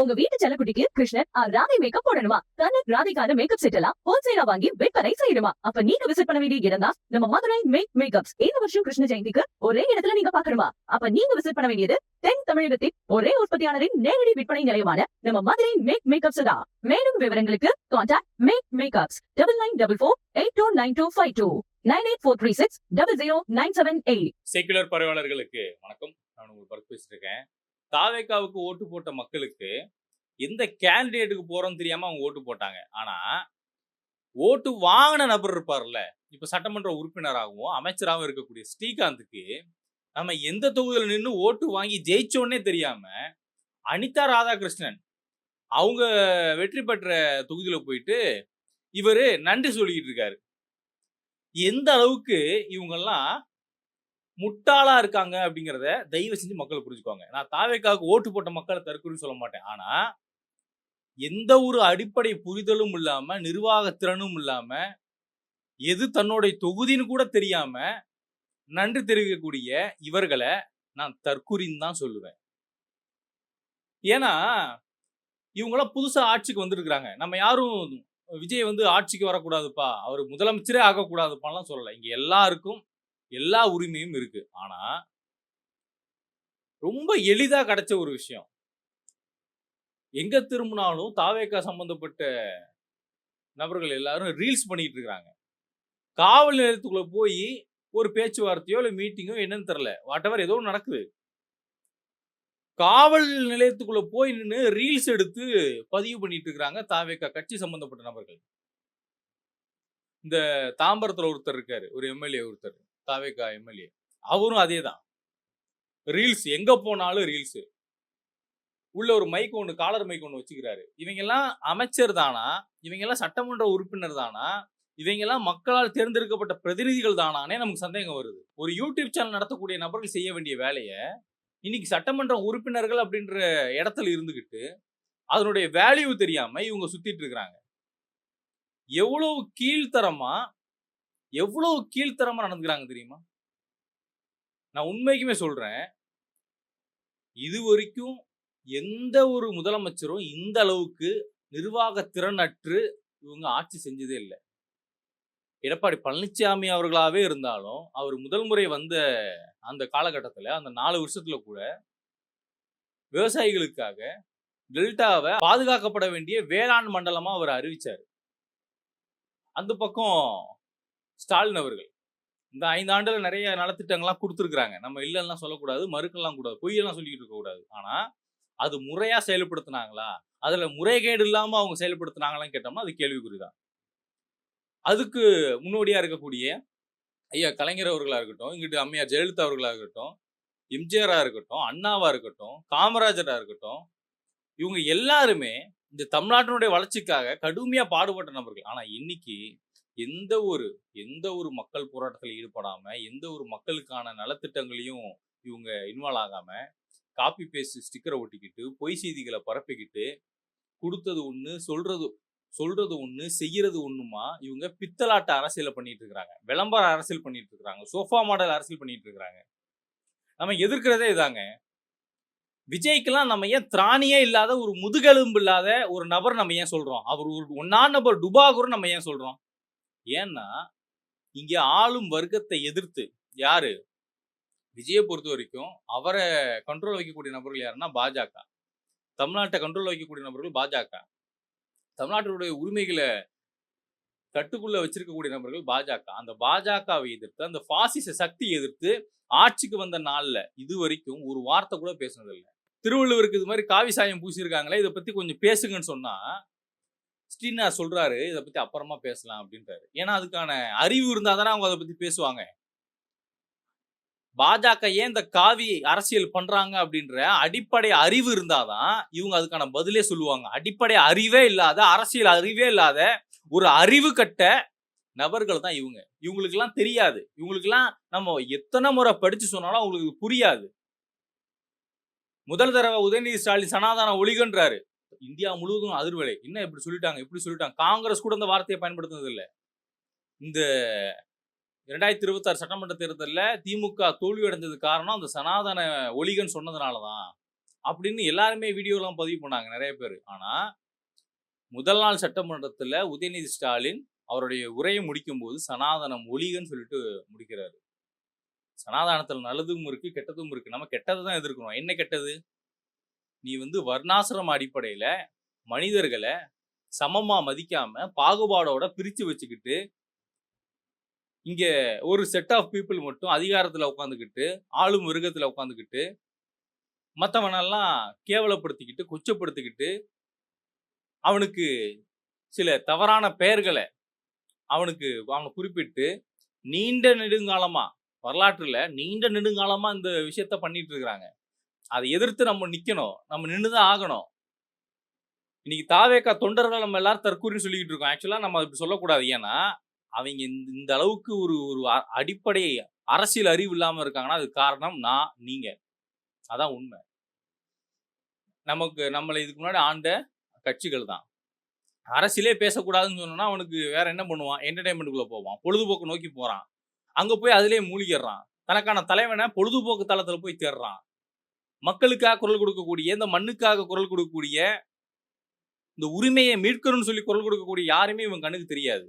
உங்க வீட்டு செல்லக்குட்டிக்கு கிருஷ்ணன் ராதை மேக்கப் போடணுமா? கண்ணன் ராதைக்கான மேக்கப் செட் எல்லாம் ஹோல்சேலா வாங்கி விற்பனை செய்யணுமா? அப்ப நீங்க விசிட் பண்ண வேண்டிய இடம் தான் நம்ம மதுரை மேக்கப்ஸ். இந்த வருஷம் கிருஷ்ண ஜெயந்திக்கு ஒரே இடத்துல நீங்க பாக்கணுமா? அப்ப நீங்க விசிட் பண்ண வேண்டியது தென் தமிழகத்தின் ஒரே உற்பத்தியாளரின் நேரடி விற்பனை நிலையமான நம்ம மதுரை மேக்கப்ஸ் தான். மேலும் விவரங்களுக்கு கான்டாக்ட் மேக்கப்ஸ் 9944829252 9843600978. செக்குலர் பரவாளர்களுக்கு வணக்கம். நான் உங்களுக்கு பரப்பு பேசிட்டு இருக்கேன். தாவேக்காவுக்கு ஓட்டு போட்ட மக்களுக்கு எந்த கேண்டிடேட்டுக்கு போறோம்னு தெரியாம அவங்க ஓட்டு போட்டாங்க. ஆனா ஓட்டு வாங்கின நபர் இருப்பார்ல, இப்ப சட்டமன்ற உறுப்பினராகவும் அமைச்சராகவும் இருக்கக்கூடிய ஸ்ரீகாந்துக்கு நம்ம எந்த தொகுதியில் நின்று ஓட்டு வாங்கி ஜெயிச்சோன்னே தெரியாம அனிதா ராதாகிருஷ்ணன் அவங்க வெற்றி பெற்ற தொகுதியில போயிட்டு இவரு நன்றி சொல்லிக்கிட்டு இருக்காரு. எந்த அளவுக்கு இவங்கெல்லாம் முட்டாளா இருக்காங்க அப்படிங்கிறத தயவு செஞ்சு மக்கள் புரிஞ்சுக்குவாங்க. நான் தாவேக்காவுக்கு ஓட்டு போட்ட மக்களை தற்கொலை சொல்ல மாட்டேன். ஆனா எந்த ஒரு அடிப்படை புரிதலும் இல்லாம, நிர்வாக திறனும் இல்லாம, எது தன்னுடைய தொகுதின்னு கூட தெரியாம நன்றி தெரிவிக்கக்கூடிய இவர்களை நான் தற்குறின்னு தான் சொல்லுவேன். ஏன்னா இவங்களாம் புதுசா ஆட்சிக்கு வந்திருக்கிறாங்க. நம்ம யாரும் விஜய் ஆட்சிக்கு வரக்கூடாதுப்பா, அவர் முதலமைச்சரே ஆகக்கூடாதுப்பான்லாம் சொல்லலை. இங்க எல்லாருக்கும் எல்லா உரிமையும் இருக்கு. ஆனா ரொம்ப எளிதா கிடைச்ச ஒரு விஷயம், எங்க திரும்பினாலும் தாவேக்கா சம்பந்தப்பட்ட நபர்கள் எல்லாரும் ரீல்ஸ் பண்ணிட்டு இருக்காங்க. காவல் நிலையத்துக்குள்ள போய் ஒரு பேச்சுவார்த்தையோ இல்லை மீட்டிங்கோ என்னன்னு தெரியல, வாட் எவர் ஏதோ நடக்குது. காவல் நிலையத்துக்குள்ள போய் நின்று ரீல்ஸ் எடுத்து பதிவு பண்ணிட்டு இருக்கிறாங்க தாவேக்கா கட்சி சம்பந்தப்பட்ட நபர்கள். இந்த தாம்பரத்துல ஒருத்தர் இருக்காரு, ஒரு எம்எல்ஏ ஒருத்தர், தாவேக்கா எம்எல்ஏ, அவரும் அதே தான். ரீல்ஸ் எங்க போனாலும் ரீல்ஸ். உள்ள ஒரு மைக் ஒன்று, காலர் மைக் ஒன்று வச்சுக்கிறாரு. இவங்க எல்லாம் அமைச்சர் தானா? இவங்க எல்லாம் சட்டமன்ற உறுப்பினர் தானா? இவங்க எல்லாம் மக்களால் தேர்ந்தெடுக்கப்பட்ட பிரதிநிதிகள் தானானே நமக்கு சந்தேகம் வருது. ஒரு யூடியூப் சேனல் நடத்தக்கூடிய நபர்கள் செய்ய வேண்டிய வேலையை இன்னைக்கு சட்டமன்ற உறுப்பினர்கள் அப்படின்ற இடத்துல இருந்துகிட்டு அதனுடைய வேல்யூ தெரியாம இவங்க சுத்திட்டு இருக்கிறாங்க. எவ்வளவு கீழ்த்தரமா நடந்துக்கிறாங்க தெரியுமா? நான் உண்மைக்குமே சொல்றேன், இது வரைக்கும் எந்த ஒரு முதலமைச்சரும் இந்த அளவுக்கு நிர்வாக திறனற்று இவங்க ஆட்சி செஞ்சதே இல்லை. எடப்பாடி பழனிசாமி அவர்களாவே இருந்தாலும் அவர் முதல் முறை வந்த அந்த காலகட்டத்தில், அந்த 4 வருஷத்துல கூட விவசாயிகளுக்காக டெல்டாவை பாதுகாக்கப்பட வேண்டிய வேளாண் மண்டலமா அவர் அறிவிச்சார். அந்த பக்கம் ஸ்டாலின் அவர்கள் இந்த 5 ஆண்டுல நிறைய நலத்திட்டங்கள்லாம் கொடுத்துருக்குறாங்க. நம்ம இல்லைன்னா சொல்லக்கூடாது, மறுக்கலாம் கூடாது, பொய்யெல்லாம் சொல்லிக்கிட்டு இருக்கக்கூடாது. ஆனா அது முறையா செயல்படுத்தினாங்களா, அதுல முறைகேடு இல்லாம அவங்க செயல்படுத்தினாங்களான்னு கேட்டோம்னா அது கேள்விக்குறிதான். அதுக்கு முன்னோடியா இருக்கக்கூடிய ஐயா கலைஞர் அவர்களா இருக்கட்டும், இங்கிட்டு அம்மையார் ஜெயலலிதா அவர்களா இருக்கட்டும், எம்ஜிஆரா இருக்கட்டும், அண்ணாவா இருக்கட்டும், காமராஜரா இருக்கட்டும், இவங்க எல்லாருமே இந்த தமிழ்நாட்டினுடைய வளர்ச்சிக்காக கடுமையா பாடுபட்ட நபர்கள். ஆனா இன்னைக்கு எந்த ஒரு மக்கள் போராட்டத்தில் ஈடுபடாம, எந்த ஒரு மக்களுக்கான நலத்திட்டங்களையும் இவங்க இன்வால்வ் ஆகாம, காப்பி பேஸ்ட் ஸ்டிக்கரை ஒட்டிக்கிட்டு பொய் செய்திகளை பரப்பிக்கிட்டு, கொடுத்தது ஒண்ணு, சொல்றது ஒண்ணு, செய்யறது ஒண்ணுமா இவங்க பித்தலாட்ட அரசியலை பண்ணிட்டு இருக்கிறாங்க, விளம்பர அரசியல் பண்ணிட்டு இருக்கிறாங்க, சோஃபா மாடல் அரசியல் பண்ணிட்டு இருக்கிறாங்க. நம்ம எதிர்க்கிறதே இதாங்க. விஜய்க்கெல்லாம் நம்ம ஏன் திராணியே இல்லாத, ஒரு முதுகெலும்பு இல்லாத ஒரு நபர் நம்ம ஏன் சொல்றோம்? அவர் ஒரு ஒன்னாம் நபர் டுபாகூர் நம்ம ஏன் சொல்றோம்? ஏன்னா இங்க ஆளும் வர்க்கத்தை எதிர்த்து யாரு விஜயை பொறுத்த வரைக்கும் அவரை கண்ட்ரோல் வைக்கக்கூடிய நபர்கள் யாருன்னா பாஜக. தமிழ்நாட்டை கண்ட்ரோல் வைக்கக்கூடிய நபர்கள் பாஜக. தமிழ்நாட்டினுடைய உரிமைகளை கட்டுக்குள்ள வச்சிருக்கக்கூடிய நபர்கள் பாஜக. அந்த பாஜகவை எதிர்த்து, அந்த பாசிச சக்தி எதிர்த்து ஆட்சிக்கு வந்த நாள்ல இது வரைக்கும் ஒரு வார்த்தை கூட பேசுனதில்லை. திருவள்ளுவருக்கு இது மாதிரி காவி சாயம் பூசியிருக்காங்களே, இதை பத்தி கொஞ்சம் பேசுங்கன்னு சொன்னா ஸ்ரீநாத் சொல்றாரு, இதை பத்தி அப்புறமா பேசலாம் அப்படின்றாரு. ஏன்னா அதுக்கான அறிவு இருந்தா தானே அவங்க அதை பத்தி பேசுவாங்க. பாஜக ஏன் இந்த காவி அரசியல் பண்றாங்க அப்படின்ற அடிப்படை அறிவு இருந்தாதான் இவங்க அதுக்கான பதிலே சொல்லுவாங்க. அடிப்படை அறிவே இல்லாத, அரசியல் அறிவே இல்லாத ஒரு அறிவு கட்ட நபர்கள் தான் இவங்க. இவங்களுக்கு எல்லாம் தெரியாது. இவங்களுக்கு எல்லாம் நம்ம எத்தனை முறை படிச்சு சொன்னாலும் அவங்களுக்கு புரியாது. முதல் தடவை உதயநிதி ஸ்டாலின் சனாதன ஒழிகன்றாரு, இந்தியா முழுவதும் அதிர்வலை. என்ன இப்படி சொல்லிட்டாங்க? காங்கிரஸ் கூட இந்த வார்த்தையை பயன்படுத்துனது இல்லை. இந்த 2026 சட்டமன்ற தேர்தலில் திமுக தோல்வி அடைஞ்சது காரணம் அந்த சனாதன ஒழிகன் சொன்னதுனாலதான். அப்படின்னு எல்லாருமே வீடியோலாம் பதிவு பண்ணாங்க நிறைய பேர். ஆனா முதல் நாள் சட்டமன்றத்துல உதயநிதி ஸ்டாலின் அவருடைய உரையை முடிக்கும்போது சனாதனம் ஒழிகன்னு சொல்லிட்டு முடிக்கிறாரு. சனாதனத்துல நல்லதும் இருக்கு, கெட்டதும் இருக்கு. நம்ம கெட்டதை தான் எதிர்க்கிறோம். என்ன கெட்டது? நீ வர்ணாசிரம அடிப்படையில மனிதர்களை சமமா மதிக்காம பாகுபாடோட பிரிச்சு வச்சுக்கிட்டு இங்க ஒரு செட் ஆஃப் பீப்புள் மட்டும் அதிகாரத்துல உட்காந்துக்கிட்டு ஆளும் மிருகத்துல உட்காந்துக்கிட்டு மற்றவனெல்லாம் கேவலப்படுத்திக்கிட்டு கொச்சப்படுத்திக்கிட்டு அவனுக்கு சில தவறான பெயர்களை அவனை குறிப்பிட்டு நீண்ட நெடுங்காலமா வரலாற்றுல நீண்ட நெடுங்காலமா இந்த விஷயத்த பண்ணிட்டு இருக்கிறாங்க. அதை எதிர்த்து நம்ம நிக்கணும். நம்ம நின்றுதான் ஆகணும். இன்னைக்கு தாவேகா தொண்டர்கள் நம்ம எல்லாரும் தற்கூரின்னு சொல்லிக்கிட்டு இருக்கோம். ஆக்சுவலா நம்ம அப்படி சொல்லக்கூடாது. ஏன்னா அவங்க இந்த அளவுக்கு ஒரு ஒரு அடிப்படை அரசியல் அறிவு இல்லாம இருக்காங்கன்னா அது காரணம் நீங்க. அதான் உண்மை. நம்மளை இதுக்கு முன்னாடி ஆண்ட கட்சிகள் தான். அரசியலே பேசக்கூடாதுன்னு சொன்னோம்னா அவனுக்கு வேற என்ன பண்ணுவான்? என்டர்டைன்மெண்ட்டுக்குள்ள போவான், பொழுதுபோக்கு நோக்கி போறான். அங்க போய் அதுலயே மூழ்கிடுறான். தனக்கான தலைவனை பொழுதுபோக்கு தளத்துல போய் தேடுறான். மக்களுக்காக குரல் கொடுக்கக்கூடிய, இந்த மண்ணுக்காக குரல் கொடுக்கக்கூடிய, இந்த உரிமையை மீட்கணும்னு சொல்லி குரல் கொடுக்கக்கூடிய யாருமே இவன் கண்ணுக்கு தெரியாது.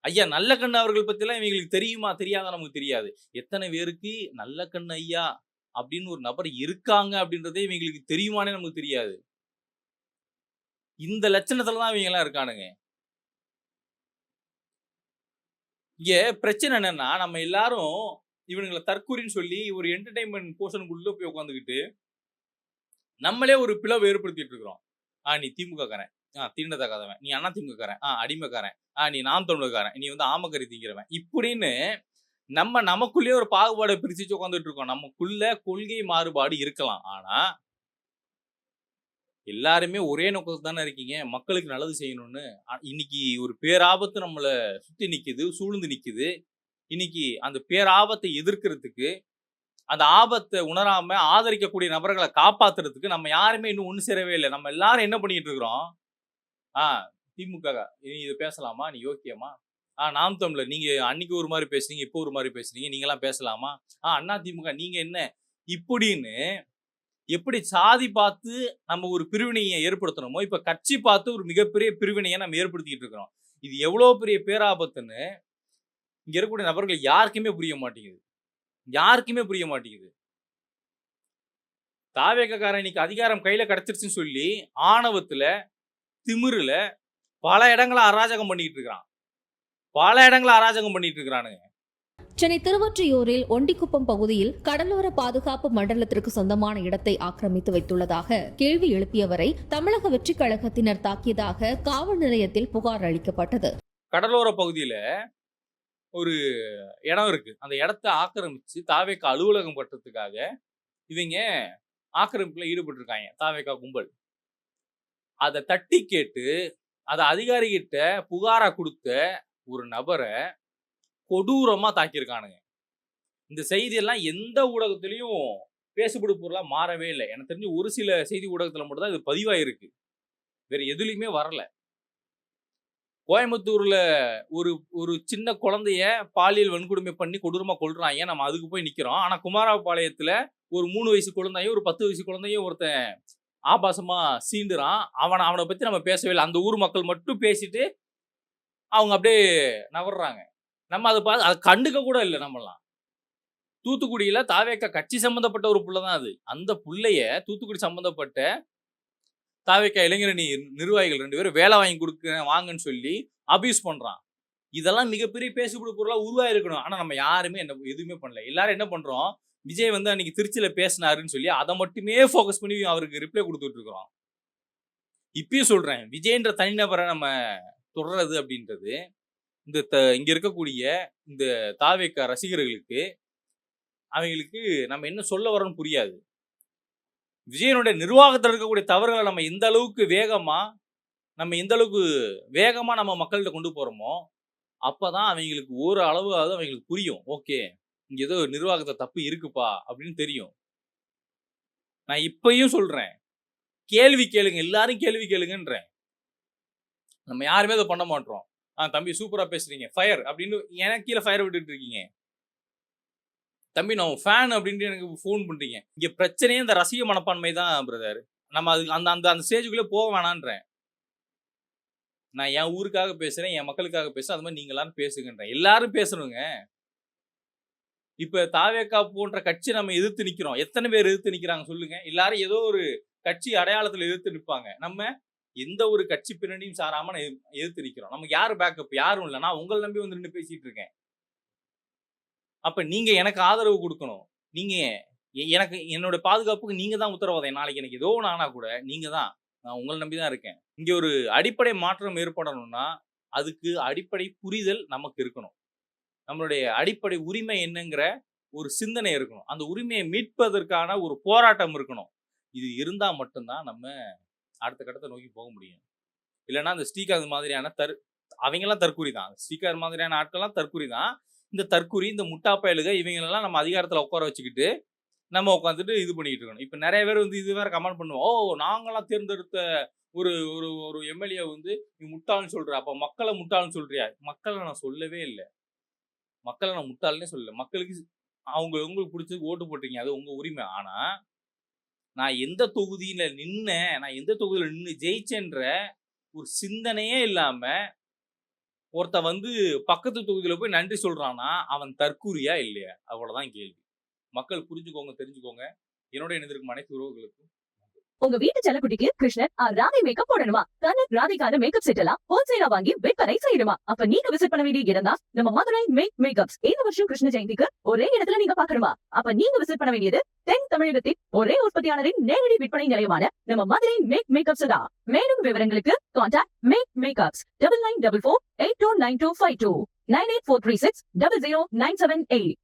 ஐயா நல்லக்கண்ணு அவர்கள் பத்திலாம் இவங்களுக்கு தெரியுமா தெரியாதா நமக்கு தெரியாது. எத்தனை பேருக்கு நல்லக்கண்ணு ஐயா அப்படின்னு ஒரு நபர் இருக்காங்க அப்படின்றதே இவங்களுக்கு தெரியுமானே நமக்கு தெரியாது. இந்த லட்சணத்துலதான் இவங்க எல்லாம் இருக்கானுங்க. இங்க பிரச்சனை என்னன்னா நம்ம எல்லாரும் இவனுங்களை தற்கூரின்னு சொல்லி ஒரு என்டர்டைன்மெண்ட் போர்ஷனுக்குள்ள போய் உட்காந்துக்கிட்டு நம்மளே ஒரு பிளவு ஏற்படுத்திட்டு இருக்கிறோம். நீ திமுக காரன், தீண்டத்தக்காதவன், நீ அண்ணா திமுக காரன், அடிமைக்காரன், நீ நாம் தமிழர்காரன், நீ ஆமக்கறி திங்கிறவன் இப்படின்னு நமக்குள்ளேயே ஒரு பாகுபாடை பிரிச்சு உட்காந்துட்டு இருக்கோம். நமக்குள்ள கொள்கை மாறுபாடு இருக்கலாம். ஆனா எல்லாருமே ஒரே நோக்கத்துல தானே இருக்கீங்க, மக்களுக்கு நல்லது செய்யணும்னு. இன்னைக்கு ஒரு பேராபத்து நம்மளை சுத்தி நிக்குது, சூழ்ந்து நிக்குது. இன்னைக்கு அந்த பேராபத்தை எதிர்க்கிறதுக்கு, அந்த ஆபத்தை உணராம ஆதரிக்கக்கூடிய நபர்களை காப்பாத்துறதுக்கு நம்ம யாருமே இன்னும் ஒண்ணு சேரவே இல்லை. நம்ம எல்லாரும் என்ன பண்ணிட்டு இருக்கிறோம்? திமுக நீ இதை பேசலாமா? நீ யோக்கியமா? நாம் தமிழர் நீங்க அன்னைக்கு ஒரு மாதிரி பேசுறீங்க, இப்போ ஒரு மாதிரி பேசுறீங்க, நீங்க எல்லாம் பேசலாமா? அண்ணா திமுக நீங்க என்ன இப்படின்னு எப்படி சாதி பார்த்து நம்ம ஒரு பிரிவினையை ஏற்படுத்தணுமோ இப்ப கட்சி பார்த்து ஒரு மிகப்பெரிய பிரிவினையை நம்ம ஏற்படுத்திக்கிட்டு இருக்கிறோம். இது எவ்வளவு பெரிய பேராபத்துன்னு இங்க இருக்கக்கூடிய நபர்கள் யாருக்குமே புரிய மாட்டேங்குது. தாவேக்காரன் இன்னைக்கு அதிகாரம் கையில கிடைச்சிருச்சுன்னு சொல்லி ஆணவத்துல திமிருல பல இடங்களை அராஜகம் பண்ணிட்டு இருக்கிறானுங்க. சென்னை திருவொற்றியூரில் ஒண்டிக்குப்பம் பகுதியில் கடலோர பாதுகாப்பு மண்டலத்திற்கு சொந்தமான இடத்தை ஆக்கிரமித்து வைத்துள்ளதாக கேள்வி எழுப்பியவரை தமிழக வெற்றிக் கழகத்தினர் தாக்கியதாக காவல் நிலையத்தில் புகார் அளிக்கப்பட்டது. கடலோர பகுதியில ஒரு இடம் இருக்கு. அந்த இடத்தை ஆக்கிரமிச்சு தாவேக்கா அலுவலகம் கட்டுறதுக்காக இவங்க ஆக்கிரமிப்புல ஈடுபட்டு இருக்காங்க. தாவேக்கா கும்பல் அதை தட்டி கேட்டு அதை அதிகாரிகிட்ட புகாரா கொடுத்த ஒரு நபரை கொடூரமா தாக்கியிருக்கானுங்க. இந்த செய்தியெல்லாம் எந்த ஊடகத்திலையும் பேசுபடு பொருளா மாறவே இல்லை. எனக்கு தெரிஞ்சு ஒரு சில செய்தி ஊடகத்துல மட்டும் தான் இது பதிவாயிருக்கு, வேற எதுலையுமே வரல. கோயம்புத்தூர்ல ஒரு சின்ன குழந்தைய பாலியல் வன்கொடுமை பண்ணி கொடூரமா கொல்றாங்க, நம்ம அதுக்கு போய் நிக்கிறோம். ஆனா குமாரபாளையத்துல ஒரு 3 வயசு குழந்தையும் ஒரு 10 வயசு குழந்தையும் ஒருத்தன் ஆபாசமா சீண்டுறான். அவனை பத்தி நம்ம பேசவே இல்லை. அந்த ஊர் மக்கள் மட்டும் பேசிட்டு அவங்க அப்படியே நவர்றாங்க. நம்ம அதை கண்டுக்க கூட இல்லை. நம்மலாம் தூத்துக்குடியில தாவேக்கா கட்சி சம்பந்தப்பட்ட ஒரு புள்ள தான் அது. அந்த புள்ளைய தூத்துக்குடி சம்பந்தப்பட்ட தாவேக்கா இளைஞரணி நிர்வாகிகள் 2 பேரும் வேலை வாங்கி வாங்கன்னு சொல்லி அபியூஸ் பண்றான். இதெல்லாம் மிகப்பெரிய பேசுபடு பொருளா உருவாயிருக்கணும். ஆனா நம்ம யாருமே எதுவுமே பண்ணல. எல்லாரும் என்ன பண்றோம்? விஜய் அன்னைக்கு திருச்சியில பேசினாருன்னு சொல்லி அதை மட்டுமே போக்கஸ் பண்ணி அவருக்கு ரிப்ளை கொடுத்துட்டு இருக்கிறோம். இப்பயும் சொல்றேன், விஜய்ன்ற தனிநபரை நம்ம தொடர்றது அப்படின்றது இங்க இருக்கக்கூடிய இந்த தாவேக்கா ரசிகர்களுக்கு அவங்களுக்கு நம்ம என்ன சொல்ல வரோன்னு புரியாது. விஜயனுடைய நிர்வாகத்தில் இருக்கக்கூடிய தவறுகளை நம்ம எந்த அளவுக்கு வேகமா நம்ம மக்கள்கிட்ட கொண்டு போறோமோ அப்பதான் அவங்களுக்கு ஒரு அளவாவது அவங்களுக்கு புரியும். ஓகே, இங்க ஏதோ நிர்வாகத்தை தப்பு இருக்குப்பா அப்படின்னு தெரியும். நான் இப்பயும் சொல்றேன், கேள்வி கேளுங்க, எல்லாரும் கேள்வி கேளுங்கன்றேன். நம்ம யாருமே அதை பண்ண மாட்டோம். தம்பி சூப்பரா பேசுறீங்க, ஃபயர் அப்படின்னு எனக்கு கீழே ஃபயர் விட்டுட்டு இருக்கீங்க. தம்பி நான் ஃபேன் அப்படின்ட்டு எனக்கு ஃபோன் பண்றீங்க. இங்க பிரச்சனையே இந்த ரசிக மனப்பான்மை தான் பிரதர். நம்ம அதுக்கு அந்த அந்த அந்த ஸ்டேஜுக்குள்ளே போக வேணான்றேன். நான் என் ஊருக்காக பேசுறேன், என் மக்களுக்காக பேசுறேன். அது மாதிரி நீங்க எல்லாரும் பேசுங்கன்றேன். எல்லாரும் பேசணுங்க. இப்ப தாவேகா போன்ற கட்சி நம்ம எதிர்த்து நிக்கிறோம். எத்தனை பேர் எதிர்த்து நிக்கிறாங்க சொல்லுங்க. எல்லாரும் ஏதோ ஒரு கட்சி அடையாளத்துல எதிர்த்து நிற்பாங்க. நம்ம எந்த ஒரு கட்சி பின்னணியும் சாராம எதிர்த்து நிக்கிறோம். நமக்கு யாரு பேக்கப்? யாரும் இல்லை. நான் உங்களை நம்பி வந்து நின்று பேசிட்டு இருக்கேன். அப்ப நீங்க எனக்கு ஆதரவு கொடுக்கணும். நீங்க எனக்கு என்னோட பாதுகாப்புக்கு நீங்க தான் உத்தரவாதம். நாளைக்கு எனக்கு ஏதோ ஒன்று ஆனா கூட நீங்க தான். நான் உங்களை நம்பி தான் இருக்கேன். இங்க ஒரு அடிப்படை மாற்றம் ஏற்படணும்னா அதுக்கு அடிப்படை புரிதல் நமக்கு இருக்கணும். நம்மளுடைய அடிப்படை உரிமை என்னங்கிற ஒரு சிந்தனை இருக்கணும். அந்த உரிமையை மீட்பதற்கான ஒரு போராட்டம் இருக்கணும். இது இருந்தா மட்டும்தான் நம்ம அடுத்த கட்டத்தை நோக்கி போக முடியும். இல்லைன்னா அந்த ஸ்ரீகாந்த் மாதிரியான அவங்கெல்லாம் தற்குறி தான். ஸ்ரீகாந்த் மாதிரியான ஆட்கள்லாம் தற்குறி தான். இந்த தற்குறி, இந்த முட்டாப்பயலுக இவங்களெல்லாம் நம்ம அதிகாரத்தில் உட்கார வச்சுக்கிட்டு நம்ம உட்காந்துட்டு இது பண்ணிட்டு இருக்கணும். இப்போ நிறைய பேர் வந்து இது வேற கமெண்ட் பண்ணுவோம். ஓ நாங்களாம் தேர்ந்தெடுத்த ஒரு ஒரு ஒரு எம்எல்ஏ வந்து நீ முட்டாள்னு சொல்ற, அப்போ மக்களை முட்டாள்னு சொல்றியா? மக்களை நான் சொல்லவே இல்லை. மக்களை நான் முட்டாள்னே சொல்லல. மக்களுக்கு உங்களுக்கு பிடிச்சது ஓட்டு போட்டீங்க, அது உங்க உரிமை. ஆனா நான் எந்த தொகுதியில நின்னேன், நான் எந்த தொகுதியில நின்று ஜெயிச்சேன்ற ஒரு சிந்தனையே இல்லாம ஒருத்த வந்து பக்கத்து தொகுதியில போய் நன்றி சொல்றான்னா அவன் தற்கூரியா இல்லையா? அவ்வளவுதான் கேள்வி. மக்கள் புரிஞ்சுக்கோங்க, தெரிஞ்சுக்கோங்க. என்னோட இணைந்திருக்கும் அனைத்து உறவுகளுக்கும் உங்க வீட்டு செல்லக்குட்டிக்கு கிருஷ்ணன் ராதை மேக்கப் போடணுமா? கனக் ராதிகான மேக்கப் செட் எல்லாம் ஹோல்சேலா வாங்கி விற்பனை செய்யணுமா? அப்ப நீங்க விசிட் பண்ண வேண்டிய இடம் தான் நம்ம மதுரை மேக்கப்ஸ். இந்த வருஷம் கிருஷ்ண ஜெயந்திக்கு ஒரே இடத்துல நீங்க பாக்கணுமா? அப்ப நீங்க விசிட் பண்ண வேண்டியது தென் தமிழகத்தின் ஒரே உற்பத்தியாளரின் நேரடி விற்பனை நிலையமான நம்ம மதுரை மேக்கப்ஸ் தான். மேலும் விவரங்களுக்கு கான்டாக்ட் மேக்கப்ஸ் 9944829252 98436 00978.